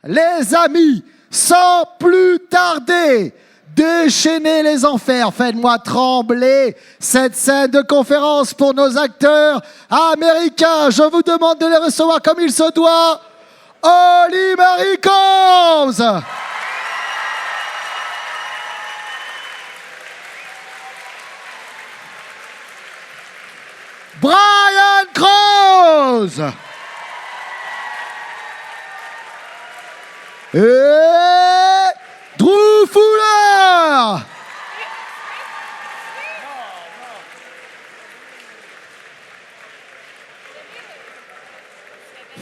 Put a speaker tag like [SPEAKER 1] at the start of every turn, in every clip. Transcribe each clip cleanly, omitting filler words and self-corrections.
[SPEAKER 1] Les amis, sans plus tarder, déchaînez les enfers, faites-moi trembler cette scène de conférence pour nos acteurs américains. Je vous demande de les recevoir comme il se doit. Holly Marie Combs, Brian Krause et Drew Fuller.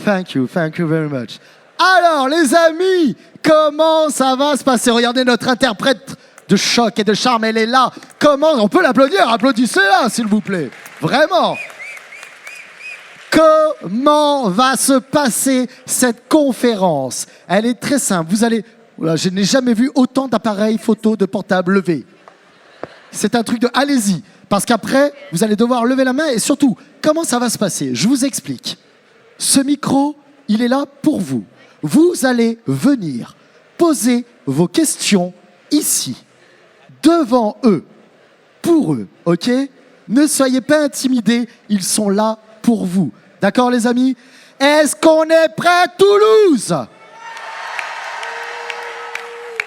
[SPEAKER 1] Thank you very much. Alors, les amis, comment ça va se passer? Regardez notre interprète de choc et de charme, elle est là. Comment? On peut l'applaudir, applaudissez-la, s'il vous plaît. Vraiment. Comment va se passer cette conférence? Elle est très simple. Vous allez... Oula, je n'ai jamais vu autant d'appareils photo de portable levés. C'est un truc de... Allez-y, parce qu'après, vous allez devoir lever la main. Et surtout, comment ça va se passer? Je vous explique. Ce micro, il est là pour vous. Vous allez venir poser vos questions ici, devant eux, pour eux, ok? Ne soyez pas intimidés, ils sont là pour vous. D'accord, les amis? Est-ce qu'on est prêt, Toulouse?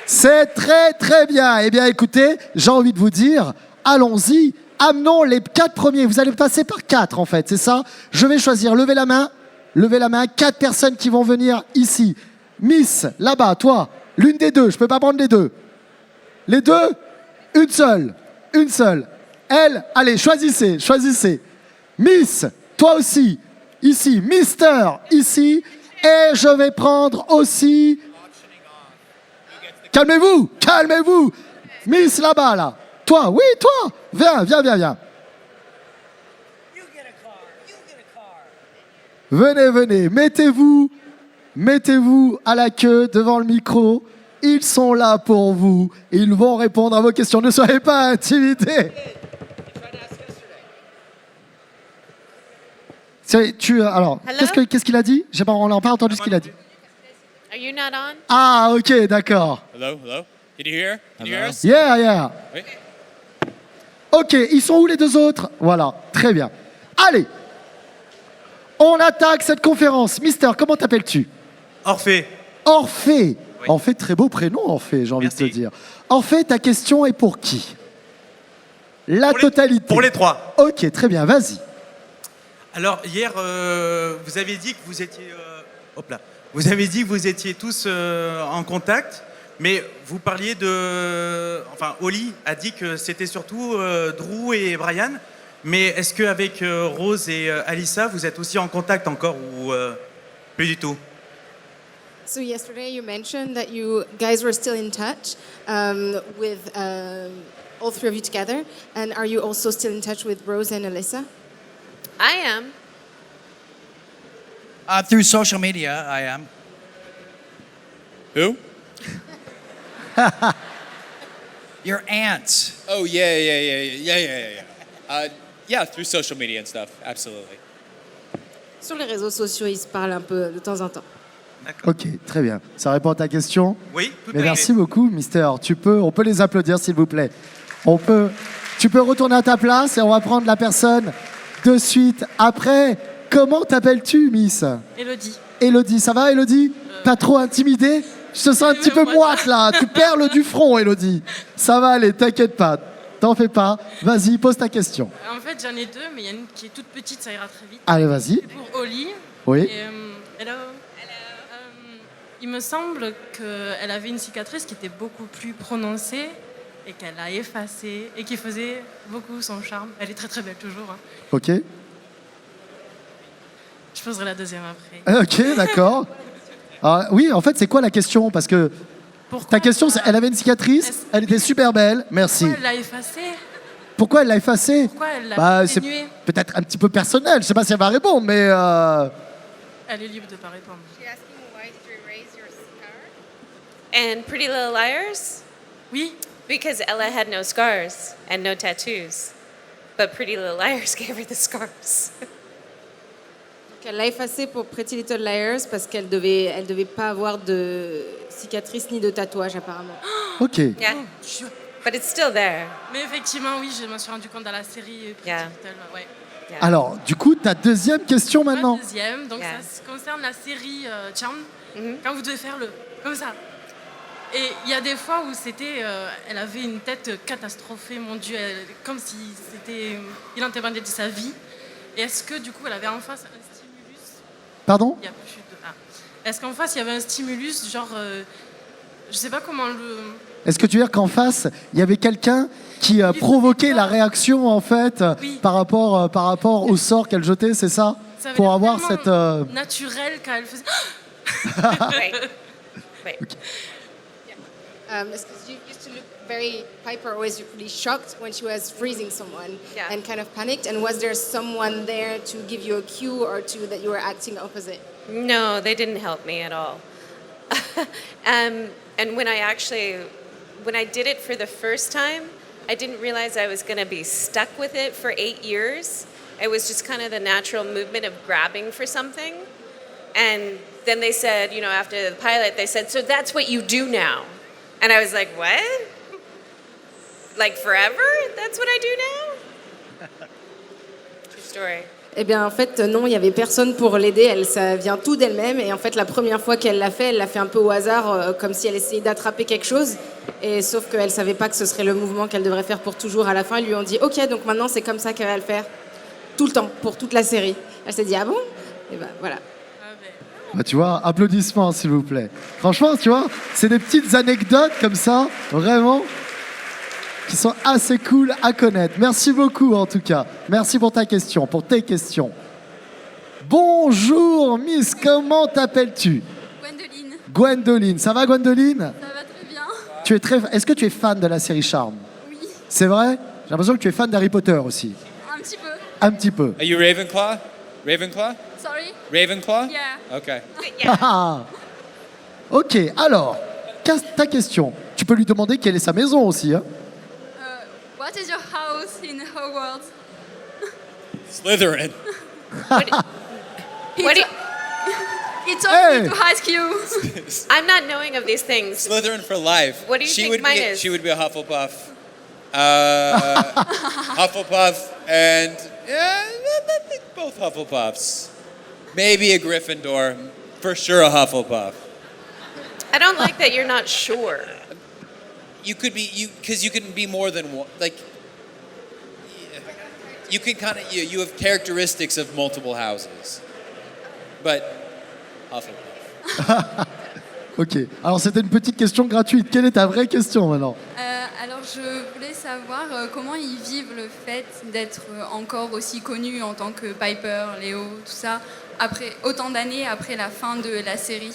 [SPEAKER 1] C'est très, très bien. Eh bien, écoutez, j'ai envie de vous dire, allons-y, amenons les 4 premiers. Vous allez passer par 4, en fait, c'est ça? Je vais choisir, levez la main. Levez la main, 4 personnes qui vont venir ici. Miss, là-bas, toi, l'une des deux, je ne peux pas prendre les deux. Les deux? Une seule. Elle, allez, choisissez. Miss, toi aussi, ici. Mister, ici. Et je vais prendre aussi... Calmez-vous. Miss, là-bas, là. Toi, oui, toi. Viens. Venez, mettez-vous à la queue devant le micro. Ils sont là pour vous. Ils vont répondre à vos questions. Ne soyez pas intimidés. Alors, qu'est-ce qu'il a dit? On n'a pas entendu ce qu'il a dit.
[SPEAKER 2] Are you not on?
[SPEAKER 1] Ah, ok, d'accord.
[SPEAKER 3] Hello? Can you hear? Can you hear us?
[SPEAKER 1] Yeah.
[SPEAKER 3] Oui.
[SPEAKER 1] Ok, ils sont où les deux autres? Voilà, très bien. Allez, on attaque cette conférence. Mister, comment t'appelles-tu?
[SPEAKER 4] Orphée.
[SPEAKER 1] Orphée.
[SPEAKER 4] Oui.
[SPEAKER 1] Orphée, très beau prénom, Orphée, j'ai envie de te
[SPEAKER 4] Merci.
[SPEAKER 1] dire. Orphée, ta question est pour qui? La totalité.
[SPEAKER 4] Pour les 3.
[SPEAKER 1] Ok, très bien, vas-y.
[SPEAKER 4] Alors, hier, vous avez dit que vous étiez... Vous avez dit que vous étiez tous en contact, mais vous parliez de... Enfin, Holly a dit que c'était surtout Drew et Brian, mais est-ce qu'avec Rose et Alyssa, vous êtes aussi en contact encore ou plus du tout?
[SPEAKER 2] So yesterday you mentioned that you guys were still in touch with all 3 of you together. And are you also still in touch with Rose and Alyssa?
[SPEAKER 5] I am.
[SPEAKER 6] Through social media, I am.
[SPEAKER 3] Who?
[SPEAKER 6] Your aunts.
[SPEAKER 3] Oh, yeah. Yeah, through social media and stuff, absolutely.
[SPEAKER 2] Sur les réseaux sociaux, ils se parlent un peu de temps en temps.
[SPEAKER 4] D'accord.
[SPEAKER 1] Ok, très bien. Ça répond à ta question?
[SPEAKER 4] Oui, tout
[SPEAKER 1] Mais
[SPEAKER 4] à
[SPEAKER 1] merci
[SPEAKER 4] fait.
[SPEAKER 1] beaucoup, Mister. On peut les applaudir, s'il vous plaît. Tu peux retourner à ta place et on va prendre la personne de suite après. Comment t'appelles-tu, Miss?
[SPEAKER 7] Élodie.
[SPEAKER 1] Élodie, ça va, Élodie? Pas trop intimidée? Je te sens un petit peu moite, là. Tu perles du front, Élodie. Ça va aller, t'inquiète pas. T'en fais pas. Vas-y, pose ta question.
[SPEAKER 7] En fait, j'en ai 2, mais il y en a une qui est toute petite, ça ira très vite.
[SPEAKER 1] Allez, vas-y.
[SPEAKER 7] C'est pour Holly.
[SPEAKER 1] Oui.
[SPEAKER 7] Et, hello. Il me semble qu'elle avait une cicatrice qui était beaucoup plus prononcée et qu'elle a effacée et qui faisait beaucoup son charme. Elle est très très belle toujours. Hein.
[SPEAKER 1] Ok.
[SPEAKER 7] Je poserai la deuxième après.
[SPEAKER 1] Ok, d'accord. Ah, oui, en fait, c'est quoi la question? Parce que
[SPEAKER 7] Pourquoi
[SPEAKER 1] ta question, c'est elle avait une cicatrice, elle était super belle, merci.
[SPEAKER 7] Pourquoi elle l'a effacée?
[SPEAKER 1] Pourquoi elle l'a effacée?
[SPEAKER 7] Pourquoi elle l'a
[SPEAKER 1] C'est
[SPEAKER 7] atténuée?
[SPEAKER 1] peut-être un petit peu personnel, je sais pas si elle va répondre, mais...
[SPEAKER 7] Elle est libre de ne pas répondre.
[SPEAKER 5] She asked you why did you erase your scar? And Pretty Little Liars?
[SPEAKER 7] Oui.
[SPEAKER 5] Because Ella had no scars and no tattoos. But Pretty Little Liars gave her the scars.
[SPEAKER 2] Elle l'a effacé pour Pretty Little Liars parce qu'elle devait pas avoir de cicatrices ni de tatouages apparemment.
[SPEAKER 1] Ok.
[SPEAKER 5] Yeah. But it's still there.
[SPEAKER 7] Mais effectivement, oui, je me suis rendu compte dans la série Pretty
[SPEAKER 5] Yeah.
[SPEAKER 7] Little, ouais.
[SPEAKER 5] Yeah.
[SPEAKER 1] Alors, du coup, ta deuxième question
[SPEAKER 7] La
[SPEAKER 1] maintenant.
[SPEAKER 7] deuxième, donc
[SPEAKER 5] Yeah.
[SPEAKER 7] ça concerne la série Charmed,
[SPEAKER 5] Mhm.
[SPEAKER 7] quand vous devez faire le comme ça. Et il y a des fois où c'était, elle avait une tête catastrophée, mon Dieu, comme si il en témoignait de sa vie. Et est-ce que du coup, elle avait en face un stimulus?
[SPEAKER 1] Pardon?
[SPEAKER 7] Il y a plus de. Ah. Est-ce qu'en face, il y avait un stimulus, genre, je sais pas comment le.
[SPEAKER 1] Est-ce que tu veux dire qu'en face, il y avait quelqu'un qui provoquait la réaction en fait
[SPEAKER 7] Oui.
[SPEAKER 1] par rapport au sort qu'elle jetait, c'est ça?
[SPEAKER 7] Ça avait
[SPEAKER 1] Pour
[SPEAKER 7] l'air
[SPEAKER 1] avoir
[SPEAKER 7] tellement
[SPEAKER 1] cette
[SPEAKER 7] naturel quand elle faisait.
[SPEAKER 5] Right. Right.
[SPEAKER 2] Because you used to look very, Piper always looked really shocked when she was freezing someone
[SPEAKER 5] Yeah.
[SPEAKER 2] and kind of panicked. And was there someone there to give you a cue or to that you were acting opposite?
[SPEAKER 5] No, they didn't help me at all. And when I did it for the first time, I didn't realize I was going to be stuck with it for 8 years. It was just kind of the natural movement of grabbing for something. And then they said, after the pilot, they said, so that's what you do now. And I was like, what? Like forever? That's what I do now? True story.
[SPEAKER 2] Eh bien, en fait, non, il y avait personne pour l'aider. Ça vient tout d'elle-même. Et en fait, la première fois qu'elle l'a fait, elle l'a fait un peu au hasard, comme si elle essayait d'attraper quelque chose. Et sauf qu'elle savait pas que ce serait le mouvement qu'elle devrait faire pour toujours. À la fin, ils lui ont dit, OK, donc maintenant, c'est comme ça qu'elle va le faire. Tout le temps, pour toute la série. Elle s'est dit, ah bon? Et ben voilà.
[SPEAKER 1] Bah, tu vois, applaudissements s'il vous plaît. Franchement, tu vois, c'est des petites anecdotes comme ça, vraiment, qui sont assez cool à connaître. Merci beaucoup en tout cas. Merci pour ta question, pour tes questions. Bonjour Miss, comment t'appelles-tu?
[SPEAKER 8] Gwendoline,
[SPEAKER 1] Gwendoline. Ça va Gwendoline?
[SPEAKER 8] ça va très bien.
[SPEAKER 1] Est-ce que tu es fan de la série Charmed?
[SPEAKER 8] Oui,
[SPEAKER 1] C'est vrai? J'ai l'impression que tu es fan d'Harry Potter aussi.
[SPEAKER 8] un petit peu.
[SPEAKER 1] Un petit peu.
[SPEAKER 3] Are you Ravenclaw? Ravenclaw?
[SPEAKER 8] Sorry?
[SPEAKER 3] Ravenclaw?
[SPEAKER 8] Yeah.
[SPEAKER 3] Okay.
[SPEAKER 1] Ah. Ok, alors, ta question. Tu peux lui demander quelle est sa maison aussi. Hein?
[SPEAKER 8] What is your house in Hogwarts?
[SPEAKER 3] Slytherin.
[SPEAKER 8] He,
[SPEAKER 5] What do
[SPEAKER 8] to- he told
[SPEAKER 1] Hey!
[SPEAKER 8] me to ask you.
[SPEAKER 5] I'm not knowing of these things.
[SPEAKER 3] Slytherin for life.
[SPEAKER 5] What do you
[SPEAKER 3] she
[SPEAKER 5] think
[SPEAKER 3] would
[SPEAKER 5] mine
[SPEAKER 3] be,
[SPEAKER 5] is?
[SPEAKER 3] She would be a Hufflepuff. Hufflepuff and both Hufflepuffs. Maybe a Gryffindor. For sure a Hufflepuff.
[SPEAKER 5] I don't like that you're not sure.
[SPEAKER 3] You could be because you can be more than one. Like you can kind of you have characteristics of multiple houses, but Hufflepuff.
[SPEAKER 1] Ok, alors c'était une petite question gratuite. Quelle est ta vraie question maintenant?
[SPEAKER 8] Alors, je voulais savoir comment ils vivent le fait d'être encore aussi connus en tant que Piper, Léo, tout ça, après autant d'années après la fin de la série.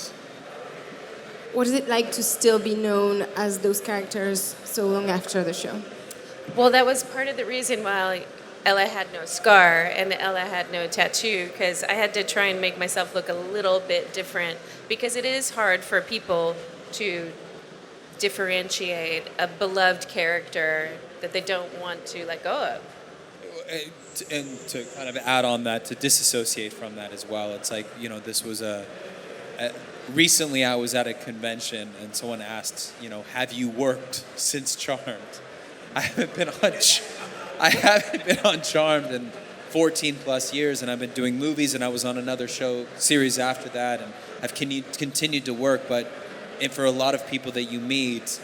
[SPEAKER 2] What is it like to still be known as those characters so long after the show?
[SPEAKER 5] Well, that was part of the reason why Ella had no scar and Ella had no tattoo, because I had to try and make myself look a little bit different, because it is hard for people to differentiate a beloved character that they don't want to let go of.
[SPEAKER 3] And to kind of add on that, to disassociate from that as well. It's like, this was recently I was at a convention and someone asked, have you worked since Charmed? I haven't been on Charmed in 14 plus years, and I've been doing movies, and I was on another series after that, and I've continued to work. And for a lot of people that you meet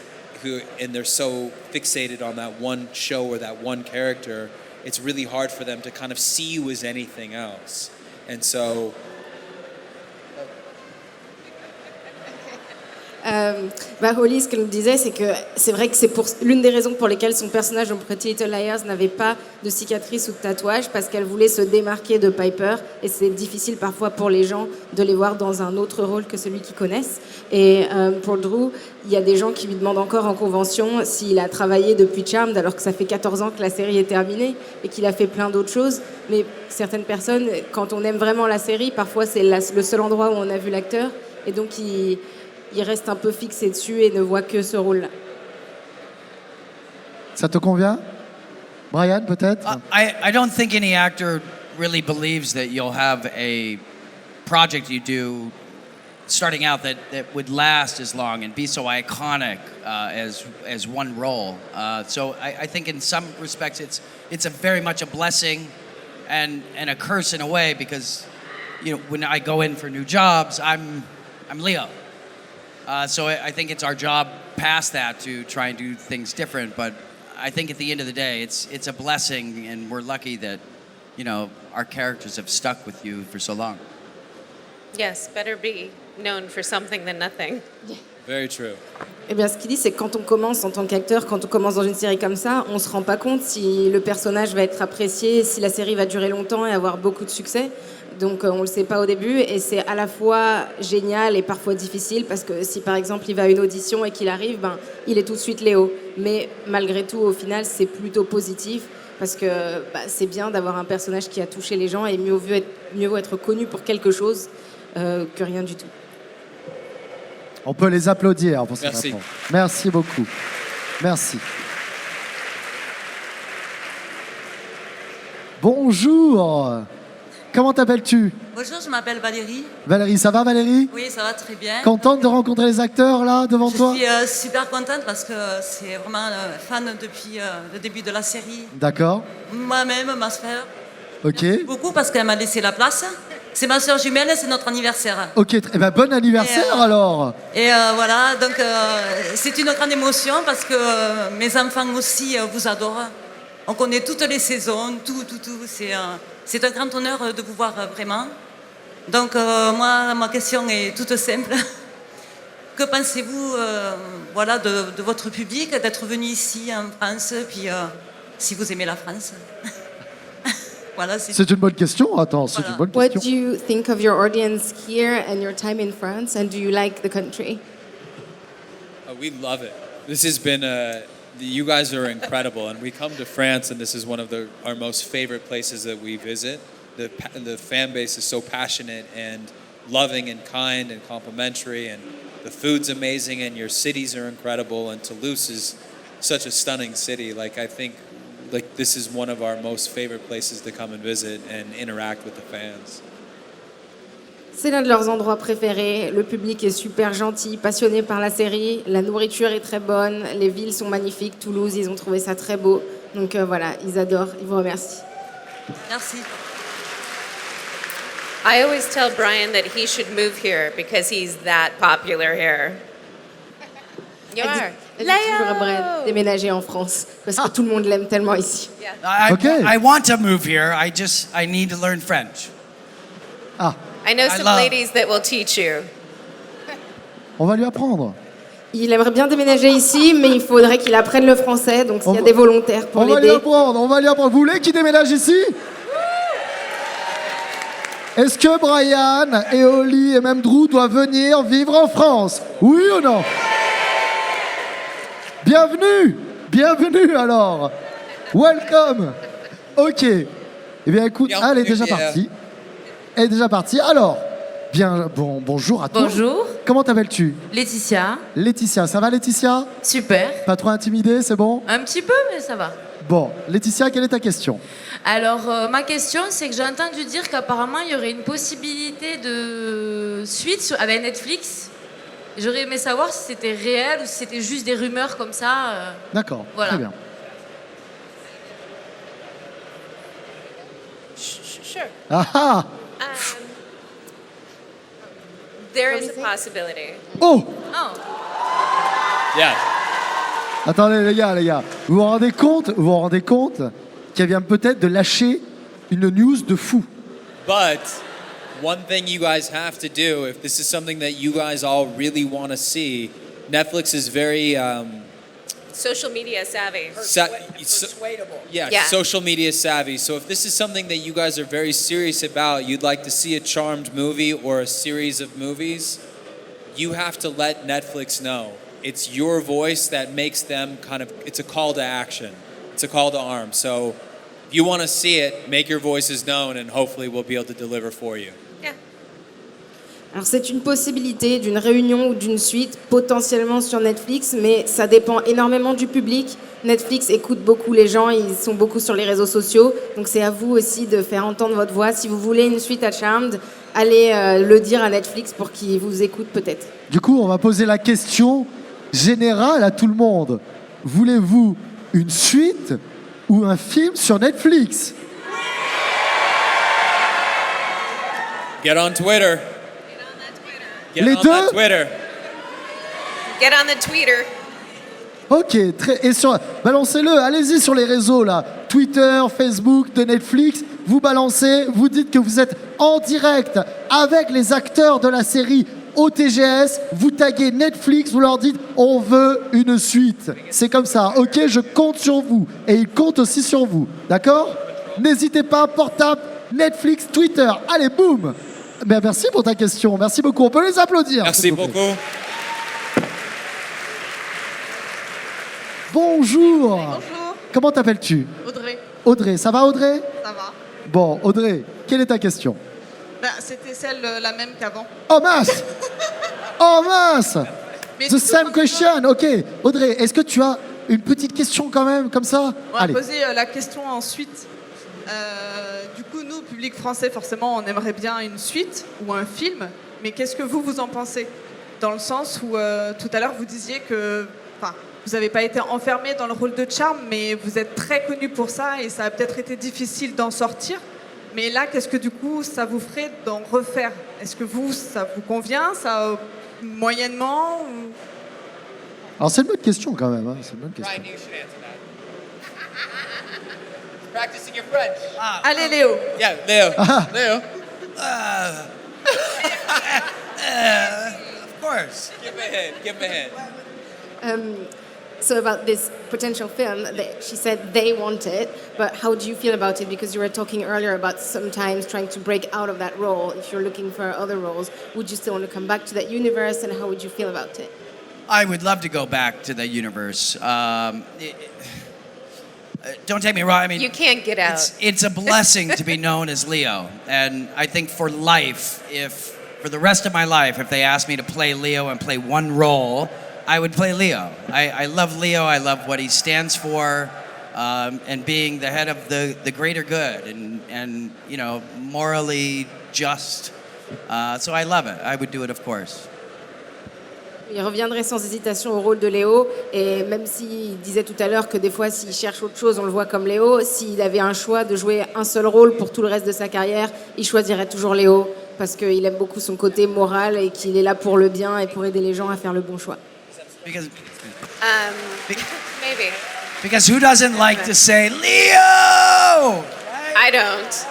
[SPEAKER 3] and they're so fixated on that one show or that one character, it's really hard for them to kind of see you as anything else. And so
[SPEAKER 2] Holly, ce qu'elle nous disait, c'est que c'est vrai que c'est l'une des raisons pour lesquelles son personnage dans Pretty Little Liars n'avait pas de cicatrices ou de tatouages, parce qu'elle voulait se démarquer de Piper, et c'est difficile parfois pour les gens de les voir dans un autre rôle que celui qu'ils connaissent. Et pour Drew, il y a des gens qui lui demandent encore en convention s'il a travaillé depuis Charmed, alors que ça fait 14 ans que la série est terminée et qu'il a fait plein d'autres choses. Mais certaines personnes, quand on aime vraiment la série, parfois c'est le seul endroit où on a vu l'acteur, et donc il reste un peu fixé dessus et ne voit que ce rôle-là.
[SPEAKER 1] Ça te convient? Brian, peut-être?
[SPEAKER 6] I don't think any actor really believes that you'll have a project you do starting out that would last as long and be so iconic as one role. So I think in some respects it's a very much a blessing and a curse in a way, because when I go in for new jobs, I'm Leo. So I think it's our job past that to try and do things different. But I think at the end of the day, it's a blessing, and we're lucky that our characters have stuck with you for so long.
[SPEAKER 5] Yes, better be known for something than nothing.
[SPEAKER 3] Very true.
[SPEAKER 2] Eh bien, ce qu'il dit, c'est que quand on commence en tant qu'acteur, quand on commence dans une série comme ça, on ne se rend pas compte si le personnage va être apprécié, si la série va durer longtemps et avoir beaucoup de succès. Donc, on ne le sait pas au début. Et c'est à la fois génial et parfois difficile, parce que si, par exemple, il va à une audition et qu'il arrive, il est tout de suite Léo. Mais malgré tout, au final, c'est plutôt positif, parce que c'est bien d'avoir un personnage qui a touché les gens, et mieux vaut être connu pour quelque chose que rien du tout.
[SPEAKER 1] On peut les applaudir pour cette
[SPEAKER 3] Merci.
[SPEAKER 1] réponse. Merci beaucoup. Merci. Bonjour. Comment t'appelles-tu?
[SPEAKER 9] Bonjour, je m'appelle Valérie.
[SPEAKER 1] Valérie, ça va Valérie?
[SPEAKER 9] Oui, ça va très bien.
[SPEAKER 1] Contente de rencontrer les acteurs là devant toi?
[SPEAKER 9] Je suis super contente parce que c'est vraiment fan depuis le début de la série.
[SPEAKER 1] D'accord.
[SPEAKER 9] Moi-même, ma soeur.
[SPEAKER 1] Ok.
[SPEAKER 9] Merci beaucoup parce qu'elle m'a laissé la place. C'est ma soeur jumelle et c'est notre anniversaire.
[SPEAKER 1] Ok, bon anniversaire alors.
[SPEAKER 9] Et voilà, donc c'est une grande émotion parce que mes enfants aussi vous adorent. On connaît toutes les saisons, tout. C'est un grand honneur de vous voir vraiment. Donc moi, ma question est toute simple. Que pensez-vous de votre public, d'être venu ici en France, puis si vous aimez la France? Voilà,
[SPEAKER 1] c'est une bonne question. Attends, c'est une bonne
[SPEAKER 2] What
[SPEAKER 1] question.
[SPEAKER 2] do you think of your audience here and your time in France, and do you like the country?
[SPEAKER 3] We love it. This has been you guys are incredible, and we come to France, and this is one of our most favorite places that we visit. The fan base is so passionate and loving and kind and complimentary, and the food's amazing, and your cities are incredible, and Toulouse is such a stunning city. I think this is one of our most favorite places to come and visit and interact with the fans.
[SPEAKER 2] C'est l'un de leurs endroits préférés. Le public est super gentil, passionné par la série. La nourriture est très bonne. Les villes sont magnifiques. Toulouse, ils ont trouvé ça très beau. Donc voilà, ils adorent. Ils vous remercient.
[SPEAKER 9] Merci.
[SPEAKER 5] I always tell Brian that he should move here because he's that popular here. You are.
[SPEAKER 2] Elle dit toujours à Brian déménager en France parce que tout le monde l'aime tellement ici.
[SPEAKER 6] I want to move here. I need to learn French.
[SPEAKER 1] Ah,
[SPEAKER 5] I know some ladies that will teach you.
[SPEAKER 1] on va lui apprendre.
[SPEAKER 2] Il aimerait bien déménager ici, mais il faudrait qu'il apprenne le français. Donc s'il y a des volontaires pour
[SPEAKER 1] On va lui
[SPEAKER 2] l'aider.
[SPEAKER 1] apprendre. Vous voulez qu'il déménage ici? Est-ce que Brian et Oli et même Drew doivent venir vivre en France? Oui ou non? Bienvenue alors. Welcome. Ok. Eh bien écoute, elle est déjà partie. Elle est déjà partie. Alors, bonjour à toi.
[SPEAKER 10] Bonjour.
[SPEAKER 1] Comment t'appelles-tu?
[SPEAKER 10] Laetitia.
[SPEAKER 1] Laetitia, ça va Laetitia?
[SPEAKER 10] Super.
[SPEAKER 1] Pas trop intimidée, c'est bon?
[SPEAKER 10] Un petit peu, mais ça va.
[SPEAKER 1] Bon, Laetitia, quelle est ta question?
[SPEAKER 10] Alors, ma question, c'est que j'ai entendu dire qu'apparemment, il y aurait une possibilité de suite avec Netflix. J'aurais aimé savoir si c'était réel ou si c'était juste des rumeurs comme ça.
[SPEAKER 1] D'accord,
[SPEAKER 10] voilà.
[SPEAKER 1] très bien.
[SPEAKER 5] Sure.
[SPEAKER 1] Ah
[SPEAKER 5] There is a possibility.
[SPEAKER 1] Oh
[SPEAKER 10] Oh.
[SPEAKER 3] Yeah.
[SPEAKER 1] Attendez les gars, vous vous rendez compte qu'elle vient peut-être de lâcher une news de fou.
[SPEAKER 3] But one thing you guys have to do, if this is something that you guys all really want to see, Netflix is very
[SPEAKER 5] Social media savvy.
[SPEAKER 3] Yeah, social media savvy. So if this is something that you guys are very serious about, you'd like to see a Charmed movie or a series of movies, you have to let Netflix know. It's your voice that makes them it's a call to action. It's a call to arms. So if you want to see it, make your voices known and hopefully we'll be able to deliver for you.
[SPEAKER 2] Alors c'est une possibilité d'une réunion ou d'une suite potentiellement sur Netflix, mais ça dépend énormément du public. Netflix écoute beaucoup les gens, ils sont beaucoup sur les réseaux sociaux, donc c'est à vous aussi de faire entendre votre voix. Si vous voulez une suite à Charmed, allez le dire à Netflix pour qu'ils vous écoutent peut-être.
[SPEAKER 1] Du coup, on va poser la question générale à tout le monde. Voulez-vous une suite ou un film sur Netflix?
[SPEAKER 3] Get on Twitter. Get
[SPEAKER 1] Les
[SPEAKER 3] on
[SPEAKER 1] deux?
[SPEAKER 3] that Twitter.
[SPEAKER 5] Get on the tweeter.
[SPEAKER 1] Ok, et balancez-le, allez-y sur les réseaux là, Twitter, Facebook, de Netflix, vous balancez, vous dites que vous êtes en direct avec les acteurs de la série au TGS, vous taguez Netflix, vous leur dites on veut une suite. C'est comme ça, ok, je compte sur vous et ils comptent aussi sur vous, d'accord? N'hésitez pas, portable, Netflix, Twitter, allez boum. Ben, merci pour ta question, merci beaucoup, on peut les applaudir.
[SPEAKER 3] Merci
[SPEAKER 1] s'il vous plaît.
[SPEAKER 3] beaucoup.
[SPEAKER 1] Bonjour.
[SPEAKER 11] Bonjour,
[SPEAKER 1] Comment t'appelles-tu?
[SPEAKER 11] Audrey,
[SPEAKER 1] Audrey, ça va Audrey?
[SPEAKER 11] ça va?
[SPEAKER 1] Bon, Audrey, quelle est ta question?
[SPEAKER 11] C'était celle la même qu'avant.
[SPEAKER 1] Oh mince! Oh mince!
[SPEAKER 11] Mais
[SPEAKER 1] The same question, ok. Audrey, est-ce que tu as une petite question quand même, comme ça?
[SPEAKER 11] On va
[SPEAKER 1] Allez.
[SPEAKER 11] poser la question ensuite. Du coup, nous, public français, forcément, on aimerait bien une suite ou un film. Mais qu'est-ce que vous en pensez? Dans le sens où, tout à l'heure, vous disiez que... Vous n'avez pas été enfermé dans le rôle de Charm, mais vous êtes très connu pour ça et ça a peut-être été difficile d'en sortir. Mais là, qu'est-ce que du coup, ça vous ferait d'en refaire? Est-ce que ça vous convient? Ça, moyennement ou...
[SPEAKER 1] Alors c'est une bonne question quand même, hein. C'est une bonne question.
[SPEAKER 3] Ryan, you should answer that. Practicing your French.
[SPEAKER 11] Allez, Léo.
[SPEAKER 3] Yeah, Leo. Leo.
[SPEAKER 6] Of course.
[SPEAKER 3] Give him a hint. Give him a hint.
[SPEAKER 2] So about this potential film, she said they want it, but how do you feel about it? Because you were talking earlier about sometimes trying to break out of that role. If you're looking for other roles, would you still want to come back to that universe, and how would you feel about it?
[SPEAKER 6] I would love to go back to that universe. Don't take me wrong. I mean,
[SPEAKER 5] You can't get out.
[SPEAKER 6] it's a blessing to be known as Leo, and I think for life, for the rest of my life, if they asked me to play Leo and play one role, I would play Leo. I love Leo. I love what he stands for, and being the head of the greater good and morally just. So I love it. I would do it, of course.
[SPEAKER 2] Il reviendrait sans hésitation au rôle de Léo, et même s'il disait tout à l'heure que des fois, s'il cherche autre chose, on le voit comme Léo, s'il avait un choix de jouer un seul rôle pour tout le reste de sa carrière, il choisirait toujours Léo, parce qu'il aime beaucoup son côté moral et qu'il est là pour le bien et pour aider les gens à faire le bon choix.
[SPEAKER 6] Because
[SPEAKER 5] Maybe.
[SPEAKER 6] because who doesn't like to say Leo?
[SPEAKER 5] I don't.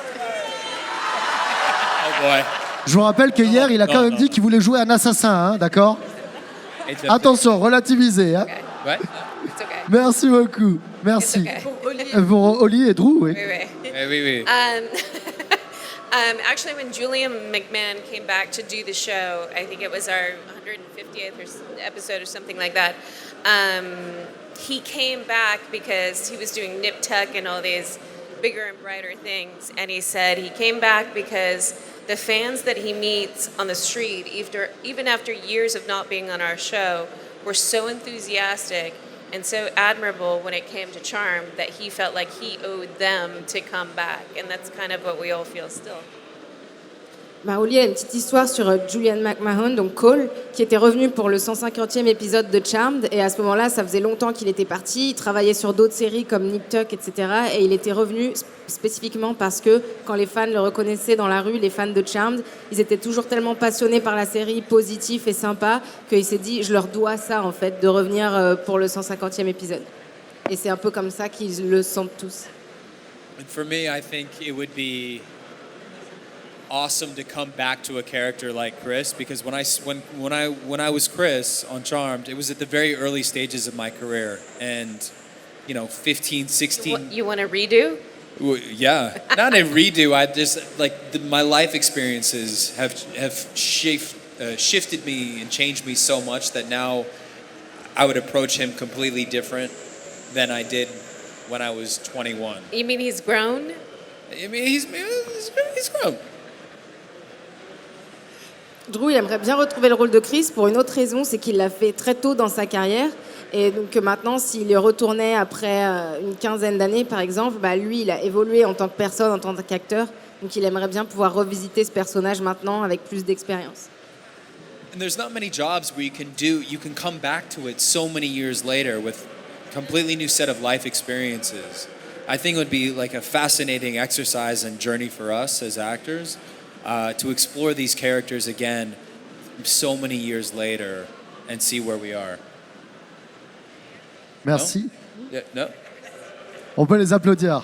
[SPEAKER 3] Oh boy.
[SPEAKER 1] Je vous rappelle que hier, il a quand même dit qu'il voulait jouer un assassin, hein, d'accord? Attention, relativisez. Hein.
[SPEAKER 3] What?
[SPEAKER 5] It's okay.
[SPEAKER 1] Merci beaucoup. Merci.
[SPEAKER 5] It's okay.
[SPEAKER 11] Pour Oli.
[SPEAKER 1] Pour Oli et Drew, oui.
[SPEAKER 5] Wait.
[SPEAKER 3] Hey, wait.
[SPEAKER 5] Actually, when Julian McMahon came back to do the show, I think it was our 150th episode or something like that. He came back because he was doing Nip Tuck and all these bigger and brighter things, and he said he came back because the fans that he meets on the street, even after years of not being on our show, were so enthusiastic and so admirable when it came to Charm that he felt like he owed them to come back. And that's kind of what we all feel still.
[SPEAKER 2] Oli a une petite histoire sur Julian McMahon, donc Cole, qui était revenu pour le 150e épisode de Charmed. Et à ce moment-là, ça faisait longtemps qu'il était parti. Il travaillait sur d'autres séries comme Nip Tuck, etc. Et il était revenu spécifiquement parce que quand les fans le reconnaissaient dans la rue, les fans de Charmed, ils étaient toujours tellement passionnés par la série, positifs et sympas, qu'il s'est dit, je leur dois ça, en fait, de revenir pour le 150e épisode. Et c'est un peu comme ça qu'ils le sentent tous.
[SPEAKER 3] And for me, I think it would be awesome to come back to a character like Chris, because when I was Chris on Charmed, it was at the very early stages of my career, and 15, 16.
[SPEAKER 5] You want to redo?
[SPEAKER 3] Yeah, not a redo. I just my life experiences have shifted me and changed me so much that now I would approach him completely different than I did when I was 21.
[SPEAKER 5] You mean he's grown?
[SPEAKER 3] I mean, he's grown.
[SPEAKER 2] Drew, il aimerait bien retrouver le rôle de Chris pour une autre raison, c'est qu'il l'a fait très tôt dans sa carrière. Et donc maintenant, s'il y retournait après une quinzaine d'années, par exemple, lui, il a évolué en tant que personne, en tant qu'acteur. Donc il aimerait bien pouvoir revisiter ce personnage maintenant avec plus d'expérience.
[SPEAKER 3] And there's not many jobs where you can come back to it so many years later with a completely new set of life experiences. I think it would be like a fascinating exercise and journey for us as actors to explore these characters again so many years later and see where we are.
[SPEAKER 1] Merci.
[SPEAKER 3] Yeah, no?
[SPEAKER 1] On peut les applaudir.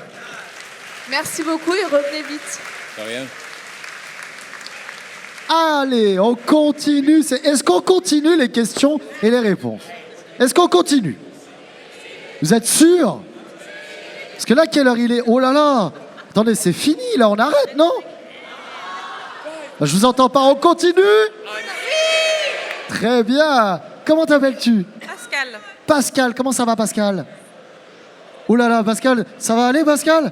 [SPEAKER 11] Merci beaucoup et revenez vite.
[SPEAKER 3] Oh yeah.
[SPEAKER 1] Allez, on continue. Est-ce qu'on continue les questions et les réponses? Est-ce qu'on continue? Vous êtes sûr? Parce que là, quelle heure il est? Oh là là! Attendez, c'est fini, là, on arrête, non? Je vous entends pas, on continue? Très bien. Comment t'appelles-tu?
[SPEAKER 12] Pascal.
[SPEAKER 1] Pascal, comment ça va, Pascal? Oh là là, Pascal, ça va aller, Pascal?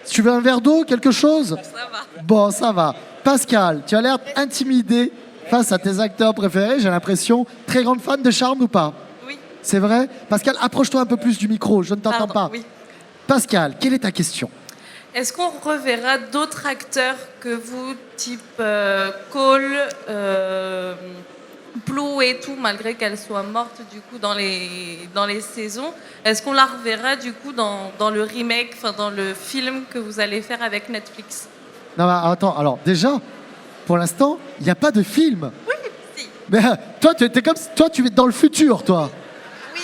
[SPEAKER 1] Tu veux un verre d'eau, quelque chose?
[SPEAKER 12] Ça va.
[SPEAKER 1] Bon, ça va. Pascal, tu as l'air intimidé face à tes acteurs préférés, j'ai l'impression. Très grande fan de Charmed ou pas?
[SPEAKER 12] Oui.
[SPEAKER 1] C'est vrai? Pascal, approche-toi un peu plus du micro, je ne t'entends pas.
[SPEAKER 12] Oui.
[SPEAKER 1] Pascal, quelle est ta question?
[SPEAKER 12] Est-ce qu'on reverra d'autres acteurs que vous, type Cole, Blue et tout, malgré qu'elle soit morte du coup dans les saisons? Est-ce qu'on la reverra du coup dans le remake, enfin dans le film que vous allez faire avec Netflix?
[SPEAKER 1] Non, mais attends, alors déjà, pour l'instant, il n'y a pas de film.
[SPEAKER 12] Oui, si.
[SPEAKER 1] Mais toi, tu es dans le futur, toi.
[SPEAKER 12] Oui.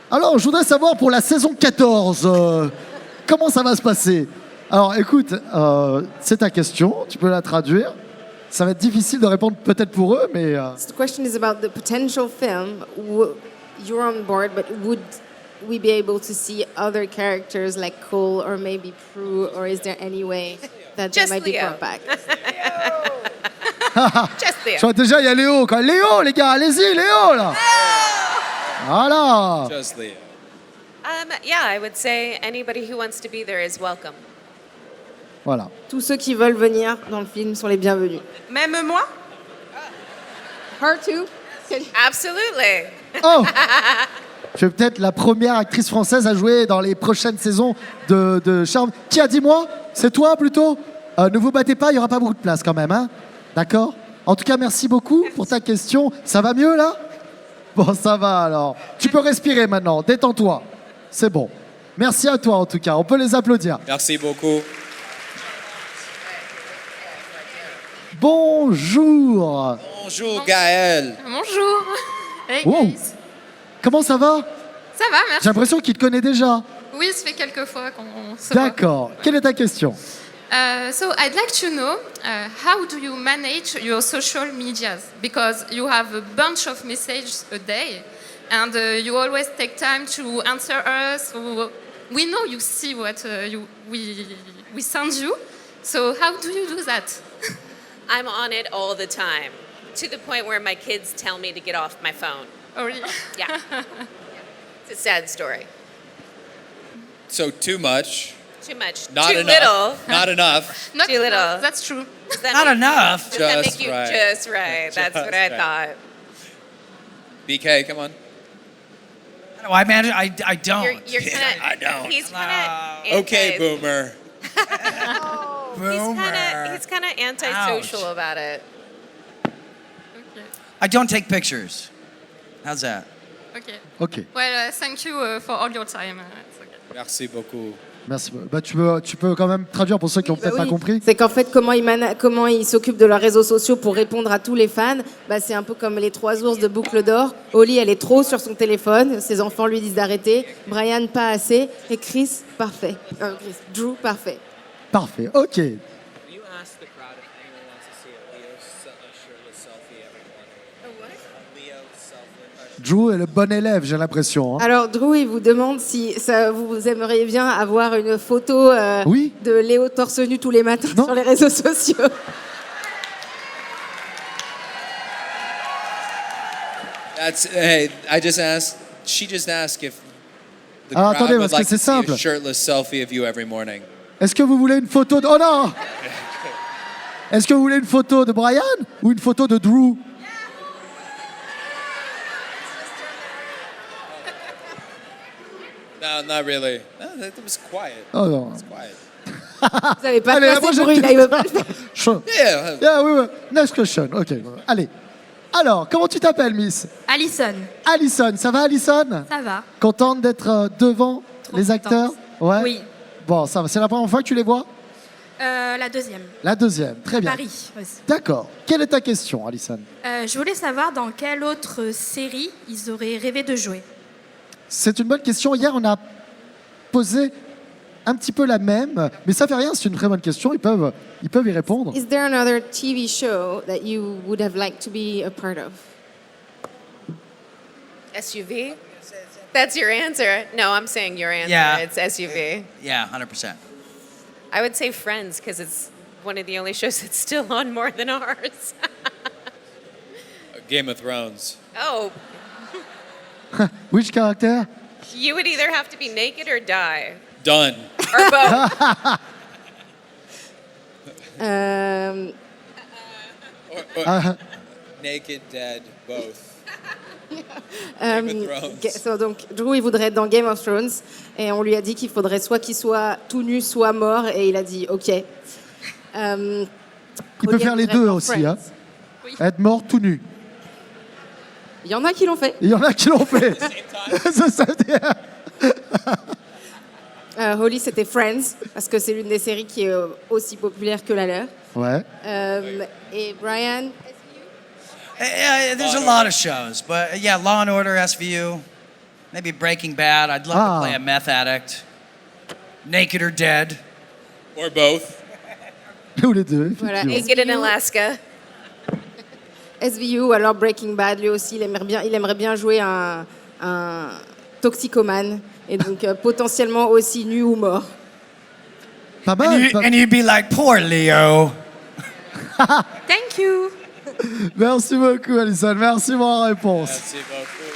[SPEAKER 1] Alors, je voudrais savoir pour la saison 14, comment ça va se passer? Alors, écoute, c'est ta question, tu peux la traduire. Ça va être difficile de répondre peut-être pour eux, mais...
[SPEAKER 2] The question is about the potential film. You're on board, but would we be able to see other characters like Cole or maybe Prue, or is there any way that they
[SPEAKER 5] Just
[SPEAKER 2] might be
[SPEAKER 5] Leo.
[SPEAKER 2] brought back?
[SPEAKER 5] Just there.
[SPEAKER 1] Je vois déjà, il y a Léo. Quoi. Léo, les gars, allez-y, Léo, là. Voilà.
[SPEAKER 3] Just Leo.
[SPEAKER 5] Yeah, I would say anybody who wants to be there is welcome.
[SPEAKER 1] Voilà.
[SPEAKER 2] Tous ceux qui veulent venir dans le film sont les bienvenus.
[SPEAKER 12] Même moi?
[SPEAKER 2] Her too?
[SPEAKER 5] Absolutely.
[SPEAKER 1] Oh. Tu es peut-être la première actrice française à jouer dans les prochaines saisons de Charmed. Qui a dit moi? C'est toi plutôt? Ne vous battez pas, il n'y aura pas beaucoup de place quand même. Hein, d'accord? En tout cas, merci beaucoup pour ta question. Ça va mieux là? Bon, ça va alors. Tu peux respirer maintenant, détends-toi. C'est bon. Merci à toi en tout cas, on peut les applaudir.
[SPEAKER 3] Merci beaucoup.
[SPEAKER 1] Bonjour.
[SPEAKER 3] Bonjour Gaël.
[SPEAKER 8] Bonjour. Hey
[SPEAKER 1] Wow.
[SPEAKER 8] guys.
[SPEAKER 1] Comment ça va?
[SPEAKER 8] Ça va,
[SPEAKER 1] J'ai
[SPEAKER 8] merci.
[SPEAKER 1] l'impression qu'il te connaît déjà.
[SPEAKER 8] Oui, ça fait quelques fois qu'on se voit.
[SPEAKER 1] D'accord. Quelle est ta question?
[SPEAKER 8] So I'd like to know how do you manage your social medias, because you have a bunch of messages a day and you always take time to answer us. We know you see what we send you. So how do you do that?
[SPEAKER 5] I'm on it all the time, to the point where my kids tell me to get off my phone.
[SPEAKER 8] Oh, really?
[SPEAKER 5] Yeah. It's a sad story.
[SPEAKER 3] So too much.
[SPEAKER 5] Too much.
[SPEAKER 3] Not
[SPEAKER 5] Too
[SPEAKER 3] enough.
[SPEAKER 5] little.
[SPEAKER 3] Not enough.
[SPEAKER 8] Not
[SPEAKER 5] Too little.
[SPEAKER 8] enough, that's true.
[SPEAKER 5] Does that
[SPEAKER 6] Not
[SPEAKER 5] make-
[SPEAKER 6] enough.
[SPEAKER 5] Does that
[SPEAKER 3] Just
[SPEAKER 5] make you
[SPEAKER 3] right.
[SPEAKER 5] just right? That's
[SPEAKER 3] Just
[SPEAKER 5] what I
[SPEAKER 3] right.
[SPEAKER 5] thought.
[SPEAKER 3] BK, come on.
[SPEAKER 6] How do I manage? I don't.
[SPEAKER 5] You're kind of.
[SPEAKER 3] I don't.
[SPEAKER 5] He's kind of.
[SPEAKER 3] Okay, boomer.
[SPEAKER 5] He's kind of antisocial
[SPEAKER 6] Ouch.
[SPEAKER 5] about it.
[SPEAKER 8] Okay.
[SPEAKER 6] I don't take pictures. How's that?
[SPEAKER 8] Okay.
[SPEAKER 1] Ok.
[SPEAKER 8] Well, thank you for all your time. It's okay.
[SPEAKER 3] Merci beaucoup.
[SPEAKER 1] Merci. Bah, tu peux quand même traduire pour ceux qui n'ont peut-être
[SPEAKER 2] Bah
[SPEAKER 1] pas
[SPEAKER 2] oui.
[SPEAKER 1] compris.
[SPEAKER 2] C'est qu'en fait, comment ils s'occupent de leurs réseaux sociaux pour répondre à tous les fans, bah, c'est un peu comme les trois ours de Boucle d'Or. Holly, elle est trop sur son téléphone, ses enfants lui disent d'arrêter. Brian, pas assez. Et Chris, parfait. Drew, parfait.
[SPEAKER 1] Parfait. Ok.
[SPEAKER 3] You ask the crowd if anyone wants to see a Leo shirtless selfie every morning. Leo selfie.
[SPEAKER 1] Drew est le bon élève, j'ai l'impression. Hein.
[SPEAKER 2] Alors, Drew, il vous demande si vous aimeriez bien avoir une photo
[SPEAKER 1] Oui.
[SPEAKER 2] de Léo torse nu tous les matins
[SPEAKER 1] Non.
[SPEAKER 2] sur les réseaux sociaux.
[SPEAKER 3] Hey, she just asked if the
[SPEAKER 1] Alors,
[SPEAKER 3] crowd
[SPEAKER 1] attendez,
[SPEAKER 3] would
[SPEAKER 1] parce que
[SPEAKER 3] like
[SPEAKER 1] c'est
[SPEAKER 3] to see a
[SPEAKER 1] simple.
[SPEAKER 3] shirtless selfie of you every morning.
[SPEAKER 1] Est-ce que vous voulez une photo de... Oh non! Est-ce que vous voulez une photo de Brian ou une photo de Drew?
[SPEAKER 3] No, not really. No, that was quiet.
[SPEAKER 1] Oh non.
[SPEAKER 3] It was quiet.
[SPEAKER 2] Vous n'avez pas
[SPEAKER 1] Allez,
[SPEAKER 2] fait
[SPEAKER 1] la
[SPEAKER 2] assez
[SPEAKER 1] prochaine
[SPEAKER 2] bruit, là, il veut pas le faire.
[SPEAKER 1] Sure.
[SPEAKER 3] Yeah.
[SPEAKER 1] Yeah, oui, oui. Next question. OK. Allez. Alors, comment tu t'appelles, Miss?
[SPEAKER 13] Alison,
[SPEAKER 1] Alison. Ça va, Alison?
[SPEAKER 13] ça va?
[SPEAKER 1] Contente d'être devant les acteurs? Ouais.
[SPEAKER 13] Oui.
[SPEAKER 1] Bon, ça va. C'est la première fois que tu les vois?
[SPEAKER 13] La deuxième.
[SPEAKER 1] La deuxième. Très bien.
[SPEAKER 13] Paris aussi.
[SPEAKER 1] D'accord. Quelle est ta question, Alison?
[SPEAKER 13] Je voulais savoir dans quelle autre série ils auraient rêvé de jouer.
[SPEAKER 1] C'est une bonne question. Hier, on a posé un petit peu la même, mais ça fait rien. C'est une très bonne question. Ils peuvent y répondre.
[SPEAKER 2] Is there another TV show that you would have liked to be a part of?
[SPEAKER 5] SUV? That's your answer. No, I'm saying your answer.
[SPEAKER 6] Yeah.
[SPEAKER 5] It's SUV.
[SPEAKER 6] Yeah, 100%.
[SPEAKER 5] I would say Friends because it's one of the only shows that's still on more than ours.
[SPEAKER 3] Game of Thrones.
[SPEAKER 5] Oh,
[SPEAKER 1] Which character?
[SPEAKER 5] you would either have to be naked or die.
[SPEAKER 3] Done.
[SPEAKER 5] Or both.
[SPEAKER 3] Naked, dead, both.
[SPEAKER 2] Donc, Drew, il voudrait être dans Game of Thrones. Et on lui a dit qu'il faudrait soit qu'il soit tout nu, soit mort. Et il a dit OK.
[SPEAKER 1] Il peut faire les deux aussi. Hein. Être mort tout nu.
[SPEAKER 2] Il y en a qui l'ont fait.
[SPEAKER 1] Il y en a qui l'ont fait. C'est ça.
[SPEAKER 2] Holly, c'était Friends, parce que c'est l'une des séries qui est aussi populaire que la leur.
[SPEAKER 1] Ouais.
[SPEAKER 2] Et Brian,
[SPEAKER 6] There's a lot of shows, but yeah, Law and Order, SVU, maybe Breaking Bad. I'd love to play a meth addict. Naked or Dead.
[SPEAKER 3] Or both.
[SPEAKER 1] Ou les deux.
[SPEAKER 2] voilà.
[SPEAKER 5] Naked in Alaska.
[SPEAKER 2] SVU, alors Breaking Bad, lui aussi, il aimerait bien jouer un toxicomane. Et donc potentiellement aussi nu ou mort.
[SPEAKER 1] Pas mal.
[SPEAKER 6] And you'd be like, poor Leo.
[SPEAKER 13] Thank you.
[SPEAKER 1] Merci beaucoup, Alison. Merci pour la réponse.
[SPEAKER 3] Merci beaucoup.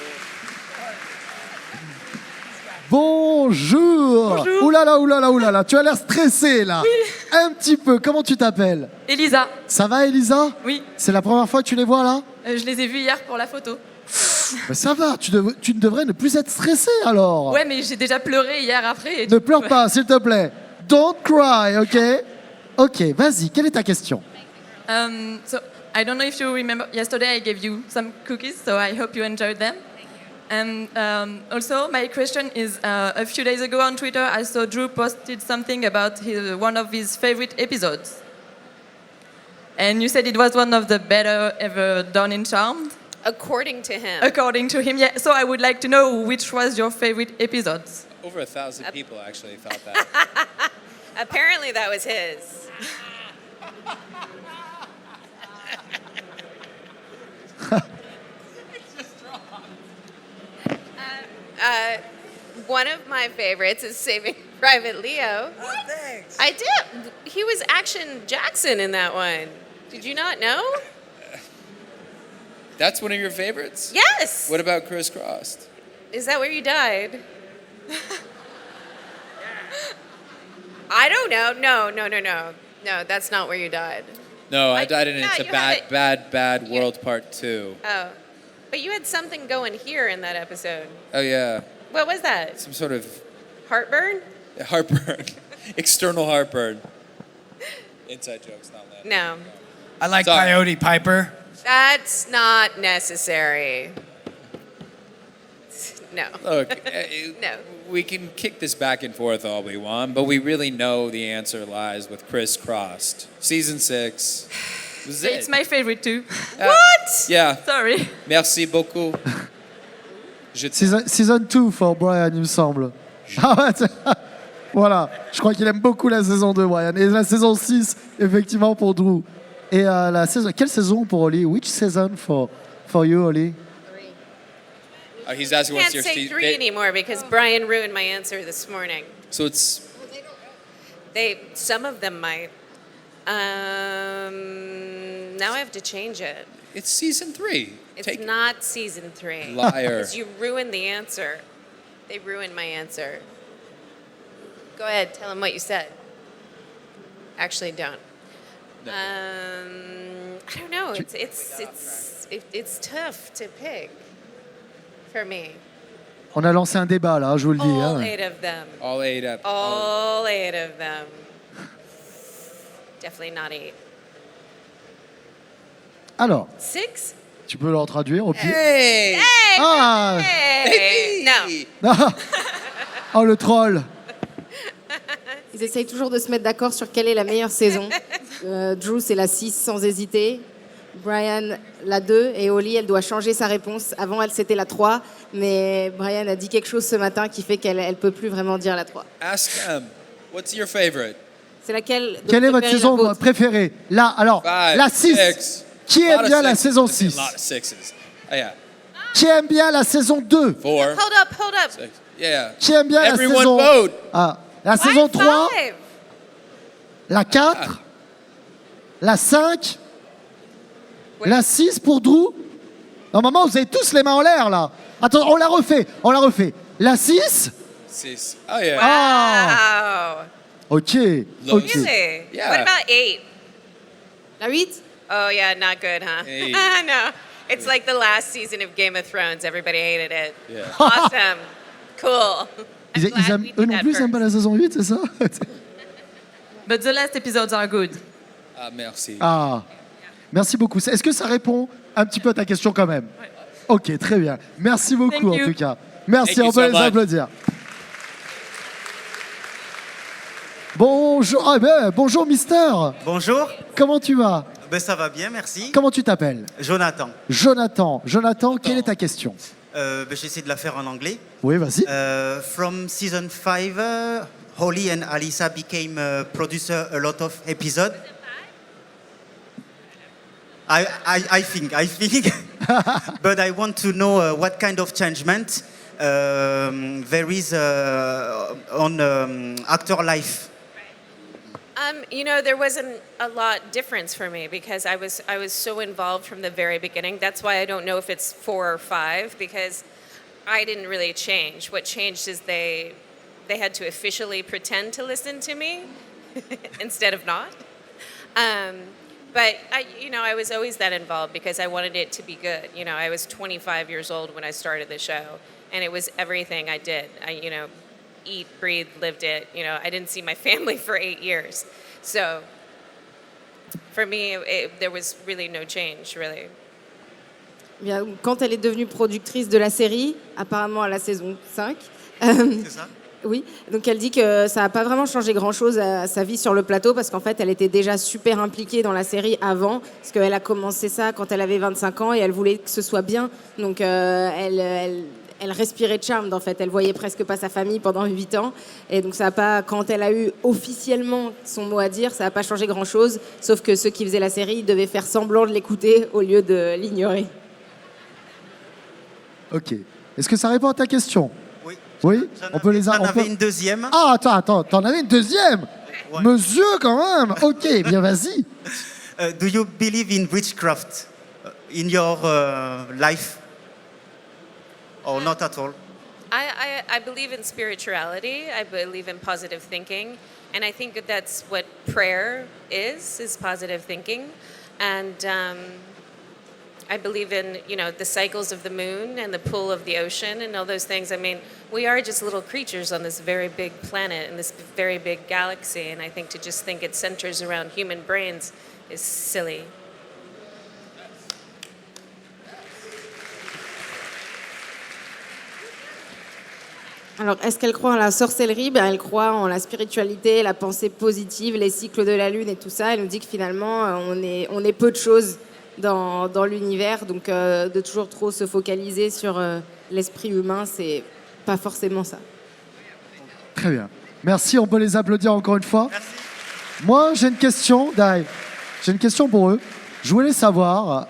[SPEAKER 1] Bonjour.
[SPEAKER 12] Bonjour.
[SPEAKER 1] Oulala, oulala, oulala. Tu as l'air stressée, là. Oui. Un petit peu. Comment tu t'appelles?
[SPEAKER 12] Elisa,
[SPEAKER 1] Ça va, Elisa?
[SPEAKER 12] oui,
[SPEAKER 1] C'est la première fois que tu les vois, là?
[SPEAKER 12] je les ai vus hier pour la photo.
[SPEAKER 1] Mais ça va. Tu ne devrais ne plus être stressée, alors.
[SPEAKER 12] Ouais, mais j'ai déjà pleuré hier après. Et
[SPEAKER 1] Ne pleure pas, s'il te plaît. Don't cry, OK? OK, vas-y. Quelle est ta question?
[SPEAKER 12] So I don't know if you remember. Yesterday I gave you some cookies, so I hope you enjoyed them. And also, my question is: a few days ago on Twitter, I saw Drew posted something about one of his favorite episodes, and you said it was one of the better ever done in Charmed.
[SPEAKER 5] According to him.
[SPEAKER 12] According to him, yeah. So I would like to know which was your favorite episodes.
[SPEAKER 3] Over 1,000 people actually thought that.
[SPEAKER 5] Apparently that was his. One of my favorites is Saving Private Leo.
[SPEAKER 9] Oh, thanks.
[SPEAKER 5] I did. He was Action Jackson in that one. Did you not know?
[SPEAKER 3] That's one of your favorites?
[SPEAKER 5] Yes.
[SPEAKER 3] What about Chris Cross?
[SPEAKER 5] Is that where you died? I don't know. No, that's not where you died.
[SPEAKER 3] No, I died in It's a
[SPEAKER 5] you have
[SPEAKER 3] bad world part 2.
[SPEAKER 5] Oh. But you had something going here in that episode.
[SPEAKER 3] Oh yeah.
[SPEAKER 5] What was that?
[SPEAKER 3] Some sort of
[SPEAKER 5] Heartburn?
[SPEAKER 3] heartburn. External heartburn. Inside jokes, not that.
[SPEAKER 5] No.
[SPEAKER 6] I like
[SPEAKER 3] Sorry.
[SPEAKER 6] Coyote Piper.
[SPEAKER 5] That's not necessary. No.
[SPEAKER 3] Look,
[SPEAKER 5] No.
[SPEAKER 3] we can kick this back and forth all we want, but we really know the answer lies with Chris Cross. Season 6. This is it.
[SPEAKER 12] It's my favorite too.
[SPEAKER 5] What?
[SPEAKER 3] Yeah.
[SPEAKER 12] Sorry.
[SPEAKER 3] Merci beaucoup.
[SPEAKER 1] Season 2 for Brian, il me semble. Ah ouais, voilà. Je crois qu'il aime beaucoup la saison 2, Brian. Et la saison 6, effectivement, pour Drew. Et quelle saison pour Oli? Which season for you, Oli?
[SPEAKER 3] He's asking
[SPEAKER 5] Can't
[SPEAKER 3] what's your
[SPEAKER 5] say
[SPEAKER 3] season.
[SPEAKER 5] 3 anymore because Brian ruined my answer this morning.
[SPEAKER 3] So it's
[SPEAKER 5] Some of them might. Now I have to change it.
[SPEAKER 3] it's season 3.
[SPEAKER 5] It's not season 3.
[SPEAKER 3] Liar.
[SPEAKER 5] Because you ruined the answer. They ruined my answer. Go ahead, tell them what you said. Actually, don't. I don't know. It's tough to pick for me.
[SPEAKER 1] On a lancé un débat là, je vous le dis.
[SPEAKER 5] All
[SPEAKER 1] Hein.
[SPEAKER 5] 8 of them.
[SPEAKER 3] All 8 up.
[SPEAKER 5] All 8 of them. definitely not 8.
[SPEAKER 1] Alors,
[SPEAKER 5] 6?
[SPEAKER 1] tu peux leur traduire au pire.
[SPEAKER 3] Hey!
[SPEAKER 1] Ah
[SPEAKER 5] Hey! No.
[SPEAKER 1] Oh, le troll.
[SPEAKER 2] Ils essayent toujours de se mettre d'accord sur quelle est la meilleure saison. Drew, c'est la 6 sans hésiter. Brian, la 2. Et Holly, elle doit changer sa réponse. Avant, elle, c'était la 3. Mais Brian a dit quelque chose ce matin qui fait qu'elle ne peut plus vraiment dire la 3.
[SPEAKER 3] Ask them. What's your favorite?
[SPEAKER 2] C'est laquelle
[SPEAKER 1] Quelle est votre saison préférée? Là, alors,
[SPEAKER 3] Five,
[SPEAKER 1] la 6.
[SPEAKER 3] six.
[SPEAKER 1] Qui
[SPEAKER 3] A lot
[SPEAKER 1] aime
[SPEAKER 3] of
[SPEAKER 1] bien la
[SPEAKER 3] sixes.
[SPEAKER 1] saison
[SPEAKER 3] There's
[SPEAKER 1] 6?
[SPEAKER 3] a lot of sixes. Oh, yeah.
[SPEAKER 1] Qui aime bien la saison 2?
[SPEAKER 3] 4.
[SPEAKER 5] Hold up.
[SPEAKER 3] Six. Yeah.
[SPEAKER 1] Qui aime bien
[SPEAKER 3] Everyone
[SPEAKER 1] la saison...
[SPEAKER 3] vote.
[SPEAKER 1] Ah, la saison 3,
[SPEAKER 5] 5.
[SPEAKER 1] la 4, la 5, la 6 pour Drew. Normalement, vous avez tous les mains en l'air, là. Attends, on la refait. La 6.
[SPEAKER 3] Six. Oh, yeah.
[SPEAKER 1] Ah,
[SPEAKER 5] Wow.
[SPEAKER 1] ok.
[SPEAKER 5] Really?
[SPEAKER 3] Yeah.
[SPEAKER 5] What about 8?
[SPEAKER 2] La 8?
[SPEAKER 5] Oh, yeah, not good, huh?
[SPEAKER 3] 8.
[SPEAKER 5] No. It's like the last season of Game of Thrones. Everybody hated it.
[SPEAKER 3] Yeah.
[SPEAKER 5] Awesome. Cool. I'm
[SPEAKER 1] Ils
[SPEAKER 5] glad
[SPEAKER 1] aiment,
[SPEAKER 5] we
[SPEAKER 1] eux
[SPEAKER 5] did
[SPEAKER 1] non
[SPEAKER 5] that
[SPEAKER 1] plus, ils aiment pas la saison 8, c'est ça?
[SPEAKER 12] But the last episodes are good.
[SPEAKER 3] Ah, merci.
[SPEAKER 1] Ah, merci beaucoup. Est-ce que ça répond un petit peu à ta question quand même? Ok, très bien. Merci beaucoup
[SPEAKER 12] Thank
[SPEAKER 1] en
[SPEAKER 12] you.
[SPEAKER 1] tout cas. Merci,
[SPEAKER 3] Thank you
[SPEAKER 1] on peut
[SPEAKER 3] so
[SPEAKER 1] les
[SPEAKER 3] much.
[SPEAKER 1] applaudir. Bonjour, bonjour Mister.
[SPEAKER 14] Bonjour.
[SPEAKER 1] Comment tu vas?
[SPEAKER 14] Ben, ça va bien, merci.
[SPEAKER 1] Comment tu t'appelles?
[SPEAKER 14] Jonathan.
[SPEAKER 1] Jonathan, quelle est ta question?
[SPEAKER 14] Ben, j'essaie de la faire en anglais.
[SPEAKER 1] Oui, vas-y.
[SPEAKER 14] From season 5, Holly and Alyssa became producer a lot of episodes. I think. But I want to know what kind of changement there is on actor life.
[SPEAKER 5] You know, there wasn't a lot difference for me because I was so involved from the very beginning. That's why I don't know if it's 4 or 5 because I didn't really change. What changed is they had to officially pretend to listen to me instead of not. But I was always that involved because I wanted it to be good. You know, I was 25 years old when I started the show, and it was everything I did. Eat, breathe, lived it. I didn't see my family for 8 years. So for me, there was really no change, really.
[SPEAKER 2] Bien, quand elle est devenue productrice de la série, apparemment à la saison 5,
[SPEAKER 14] C'est ça?
[SPEAKER 2] oui, donc elle dit que ça n'a pas vraiment changé grand-chose à sa vie sur le plateau parce qu'en fait, elle était déjà super impliquée dans la série avant, parce qu'elle a commencé ça quand elle avait 25 ans et elle voulait que ce soit bien. Donc elle respirait Charmed en fait, elle voyait presque pas sa famille pendant 8 ans et donc ça a pas, quand elle a eu officiellement son mot à dire, ça n'a pas changé grand-chose, sauf que ceux qui faisaient la série devaient faire semblant de l'écouter au lieu de l'ignorer.
[SPEAKER 1] Ok. Est-ce que ça répond à ta question?
[SPEAKER 14] Oui.
[SPEAKER 1] Oui. On peut les
[SPEAKER 14] J'en
[SPEAKER 1] on peut-
[SPEAKER 14] avais une deuxième.
[SPEAKER 1] Ah, attends, t'en avais une deuxième?
[SPEAKER 14] Ouais.
[SPEAKER 1] Monsieur, quand même. Ok, bien vas-y.
[SPEAKER 14] Do you believe in witchcraft in your life? Or not at all?
[SPEAKER 5] I believe in spirituality. I believe in positive thinking, and I think that that's what prayer is positive thinking, and I believe in the cycles of the moon and the pull of the ocean and all those things. I mean, we are just little creatures on this very big planet in this very big galaxy, and I think to just think it centers around human brains is silly.
[SPEAKER 2] Alors, est-ce qu'elle croit en la sorcellerie? Elle croit en la spiritualité, la pensée positive, les cycles de la Lune et tout ça. Elle nous dit que finalement, on est peu de choses dans l'univers. Donc, de toujours trop se focaliser sur l'esprit humain, c'est pas forcément ça.
[SPEAKER 1] Très bien. Merci, on peut les applaudir encore une fois. Moi, j'ai une question, Dave. J'ai une question pour eux. Je voulais savoir,